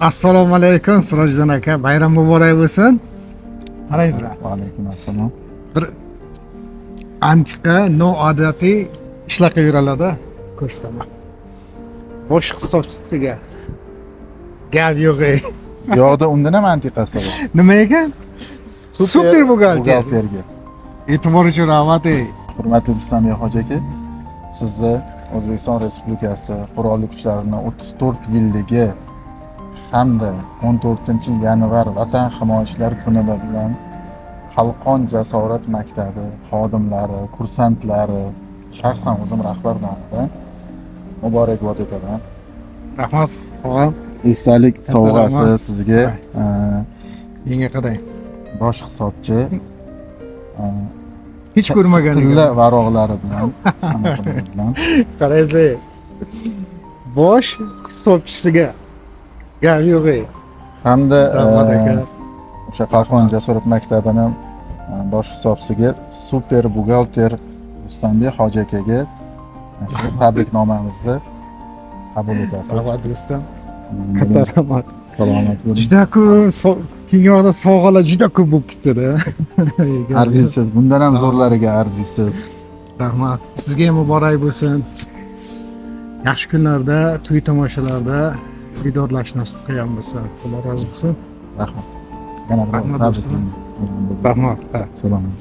Assalomu alaykum Sirojjon aka, bayram muborak bo'lsin. Qaraysizlar? Va alaykum assalom. Bir antiqa, noodatiy ishlar qilaveradi, ko'rsataman. Bosh hisobchisiga gap yo'q ey. Yo'qda undan ham antiqasi bor. Nima ekan? Super buxgalter. buxgalterga. E'tibor uchun rahmat ey. Hurmatli Rustamбек hoji aka, sizni O'zbekiston Respublikasi Qurolli kuchlarining 34 yilligi hamda 14-yanvar Vatan himoyachilari kuni bilan Xalqon jasorat maktabi xodimlari, kursantlari, shaxsan o'zim rahbar nomidan muborakbod etaman. Rahmat, og'am. Esdalik sovg'asi rahmat. sizga Menga qarang. bosh hisobchi Hech ko'rmagan tilla varoqlari bilan aniqligi bilan Qaraysizlar. Bosh hisobchisiga gap yo'q ey. hamda Rahmat aka. o'sha Xalqon jasorat maktabining bosh hisobchisiga super buxgalter Rustamбек hoji akaga shu tabriknomamizni qabul etasiz. Rahmat do'stim. Katta rahmat. Salomat bo'ling. Juda ko'p keyingi sovg'alar juda ko'p bo'lib ketdi-da. Arziysiz, bundan ham zo'rlariga arziysiz. Rahmat. Sizga ham muborak bo'lsin. Yaxshi kunlarda, to'y tomoshalarda diydorlashni nasib qilgan bo'lsa, Xudo rozi bo'lsin. Rahmat. Yana bir Rahmat tabrik do'stim. bilan. Rahmat. Salomat.